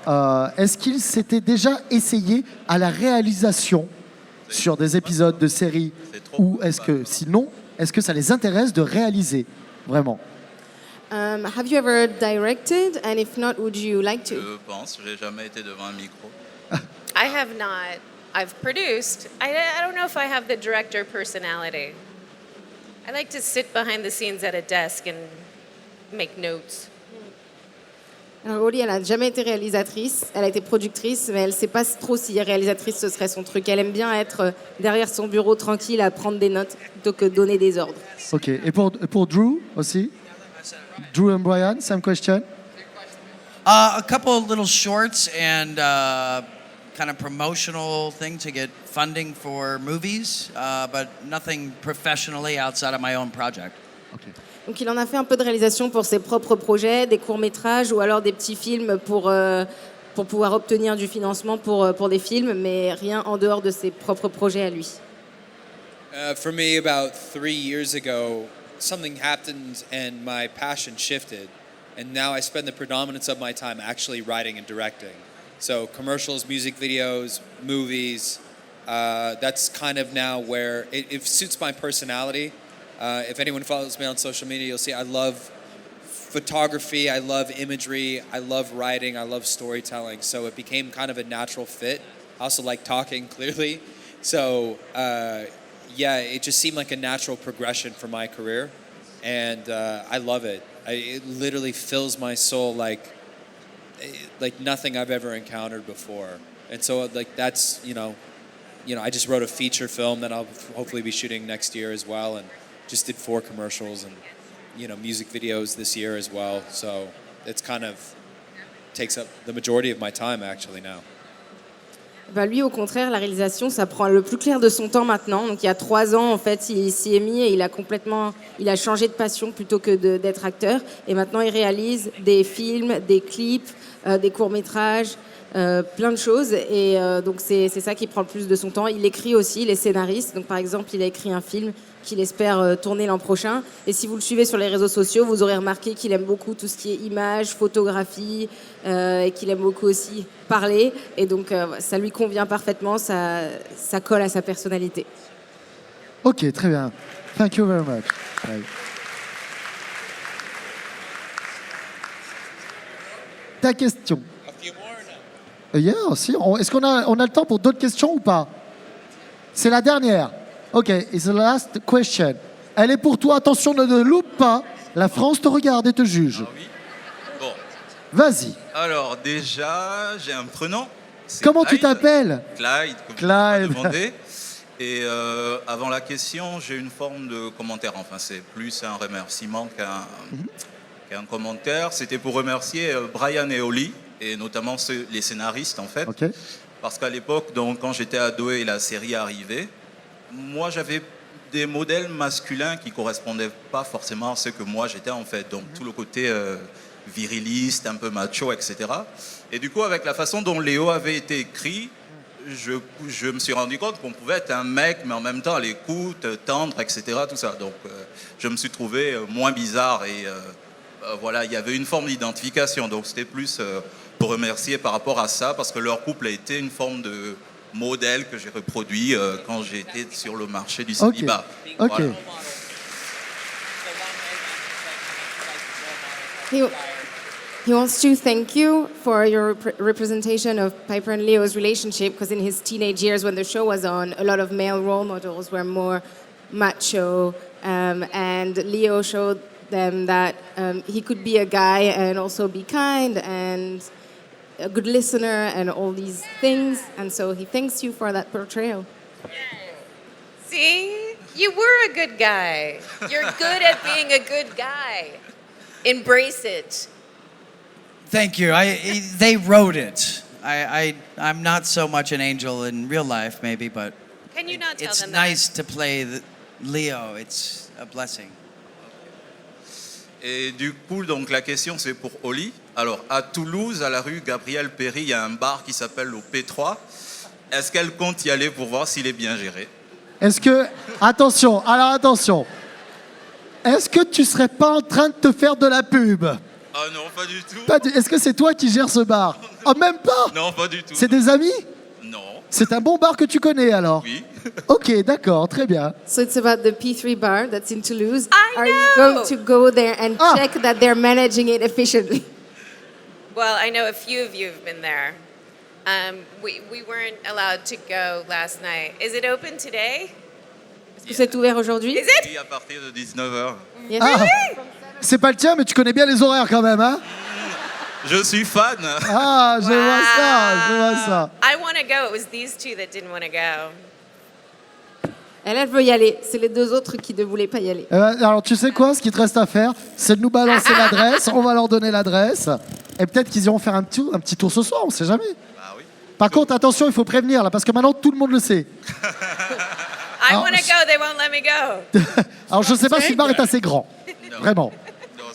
[SPEAKER 1] est-ce qu'ils s'étaient déjà essayés à la réalisation sur des épisodes de séries, ou est-ce que, sinon, est-ce que ça les intéresse de réaliser, vraiment?
[SPEAKER 2] Have you ever directed? And if not, would you like to?
[SPEAKER 15] Je pense, j'ai jamais été devant un micro.
[SPEAKER 5] I have not. I've produced. I don't know if I have the director personality. I like to sit behind the scenes at a desk and make notes.
[SPEAKER 2] Alors, Holly, elle n'a jamais été réalisatrice, elle a été productrice, mais elle ne sait pas trop si réalisatrice ce serait son truc. Elle aime bien être derrière son bureau tranquille à prendre des notes plutôt que donner des ordres.
[SPEAKER 1] Ok. Et pour Drew aussi? Drew and Brian, same question.
[SPEAKER 6] A couple of little shorts and kind of promotional thing to get funding for movies, but nothing professionally outside of my own project.
[SPEAKER 2] Donc il en a fait un peu de réalisation pour ses propres projets, des courts-métrages ou alors des petits films pour pouvoir obtenir du financement pour des films, mais rien en dehors de ses propres projets à lui.
[SPEAKER 3] For me, about 3 years ago, something happened and my passion shifted. And now I spend the predominance of my time actually writing and directing. So commercials, music videos, movies, that's kind of now where it suits my personality. If anyone follows me on social media, you'll see I love photography, I love imagery, I love writing, I love storytelling. So it became kind of a natural fit. I also like talking, clearly. So yeah, it just seemed like a natural progression for my career. And I love it. It literally fills my soul like nothing I've ever encountered before. And so like that's, you know, I just wrote a feature film that I'll hopefully be shooting next year as well, and just did 4 commercials and, you know, music videos this year as well. So it's kind of takes up the majority of my time actually now.
[SPEAKER 2] Bah lui, au contraire, la réalisation, ça prend le plus clair de son temps maintenant. Donc il y a 3 ans, en fait, il s'y est mis et il a changé de passion plutôt que d'être acteur. Et maintenant, il réalise des films, des clips, des courts-métrages, plein de choses. Et donc c'est ça qui prend le plus de son temps. Il écrit aussi, il est scénariste. Donc par exemple, il a écrit un film qu'il espère tourner l'an prochain. Et si vous le suivez sur les réseaux sociaux, vous aurez remarqué qu'il aime beaucoup tout ce qui est images, photographie, et qu'il aime beaucoup aussi parler. Et donc, ça lui convient parfaitement, ça colle à sa personnalité.
[SPEAKER 1] Ok, très bien. Thank you very much. Right. Ta question. Yeah, si. Est-ce qu'on a le temps pour d'autres questions ou pas? C'est la dernière. Ok, it's the last question. Elle est pour toi. Attention, ne loupe pas. La France te regarde et te juge.
[SPEAKER 15] Ah oui. Bon.
[SPEAKER 1] Vas-y.
[SPEAKER 15] Alors déjà, j'ai un prénom.
[SPEAKER 1] Comment
[SPEAKER 15] Clyde.
[SPEAKER 1] tu t'appelles?
[SPEAKER 15] Clyde. Comme
[SPEAKER 1] Clyde.
[SPEAKER 15] tu m'as demandé. Et avant la question, j'ai une forme de commentaire. Enfin, c'est plus un remerciement qu'un commentaire. C'était pour remercier Brian et Oli, et notamment les scénaristes en fait.
[SPEAKER 1] Okay.
[SPEAKER 15] Parce qu'à l'époque, donc, quand j'étais ado et la série arrivait, moi j'avais des modèles masculins qui correspondaient pas forcément à ce que moi j'étais en fait. Donc tout le côté viriliste, un peu macho, etc. Et du coup, avec la façon dont Léo avait été écrit, je me suis rendu compte qu'on pouvait être un mec, mais en même temps à l'écoute, tendre, etc. Tout ça. Donc je me suis trouvé moins bizarre et voilà, il y avait une forme d'identification. Donc c'était plus pour remercier par rapport à ça, parce que leur couple a été une forme de modèle que j'ai reproduit quand j'étais sur le marché du célibat.
[SPEAKER 1] Ok.
[SPEAKER 15] Voilà.
[SPEAKER 2] He wants to thank you for your representation of Piper and Leo's relationship, because in his teenage years when the show was on, a lot of male role models were more macho, and Leo showed them that he could be a guy and also be kind and a good listener and all these things, and so he thanks you for that portrayal.
[SPEAKER 5] See? You were a good guy. You're good at being a good guy. Embrace it.
[SPEAKER 6] Thank you. They wrote it. I'm not so much an angel in real life, maybe, but
[SPEAKER 5] Can you not tell
[SPEAKER 6] it's
[SPEAKER 5] them
[SPEAKER 6] nice to play Leo. It's a blessing.
[SPEAKER 15] Et du coup, donc la question c'est pour Oli. Alors à Toulouse, à la rue Gabriel Péry, il y a un bar qui s'appelle le P3. Est-ce qu'elle compte y aller pour voir s'il est bien géré?
[SPEAKER 1] Est-ce que... Attention, alors attention. Est-ce que tu serais pas en train de te faire de la pub?
[SPEAKER 15] Ah non, pas du tout.
[SPEAKER 1] Est-ce que c'est toi qui gères ce bar? Oh, même pas?
[SPEAKER 15] Non, pas du tout.
[SPEAKER 1] C'est des amis?
[SPEAKER 15] Non.
[SPEAKER 1] C'est un bon bar que tu connais alors?
[SPEAKER 15] Oui.
[SPEAKER 1] Ok, d'accord, très bien.
[SPEAKER 2] So it's about the P3 bar that's in Toulouse.
[SPEAKER 5] I
[SPEAKER 2] Are you
[SPEAKER 5] know!
[SPEAKER 2] going to go there and check that they're managing it efficiently?
[SPEAKER 5] Well, I know a few of you have been there. We weren't allowed to go last night. Is it open today?
[SPEAKER 2] Est-ce que c'est ouvert aujourd'hui?
[SPEAKER 5] Is it?
[SPEAKER 15] Oui, à partir de 19h.
[SPEAKER 2] Yes.
[SPEAKER 1] Ah, c'est pas le tien, mais tu connais bien les horaires quand même, hein?
[SPEAKER 15] Je suis fan.
[SPEAKER 1] Ah, je vois ça, je vois ça.
[SPEAKER 5] I want to go. It was these two that didn't want to go.
[SPEAKER 2] Elle veut y aller. C'est les deux autres qui ne voulaient pas y aller.
[SPEAKER 1] Alors, tu sais quoi? Ce qui te reste à faire, c'est de nous balancer l'adresse. On va leur donner l'adresse. Et peut-être qu'ils iront faire un petit tour ce soir, on sait jamais. Par contre, attention, il faut prévenir, là, parce que maintenant, tout le monde le sait.
[SPEAKER 5] I want to go, they won't let me go.
[SPEAKER 1] Alors, je ne sais pas si le bar est assez grand. Vraiment.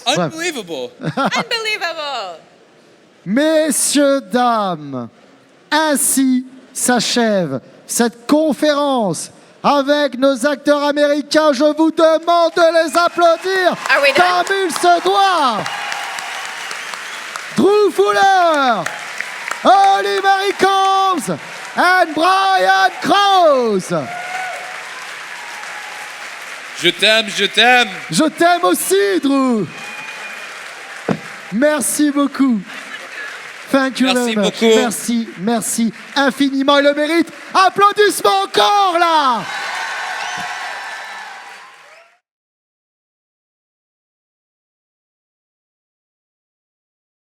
[SPEAKER 3] Unbelievable.
[SPEAKER 5] Unbelievable.
[SPEAKER 1] Messieurs, dames, ainsi s'achève cette conférence avec nos acteurs américains. Je vous demande de les applaudir comme il se doit. Drew Fuller, Holly Marie Combs and Brian Krause.
[SPEAKER 3] Je t'aime, je t'aime.
[SPEAKER 1] Je t'aime aussi, Drew. Merci beaucoup. Thank you
[SPEAKER 3] Merci
[SPEAKER 1] very much.
[SPEAKER 3] beaucoup.
[SPEAKER 1] Merci infiniment. Il le mérite. Applaudissements encore là.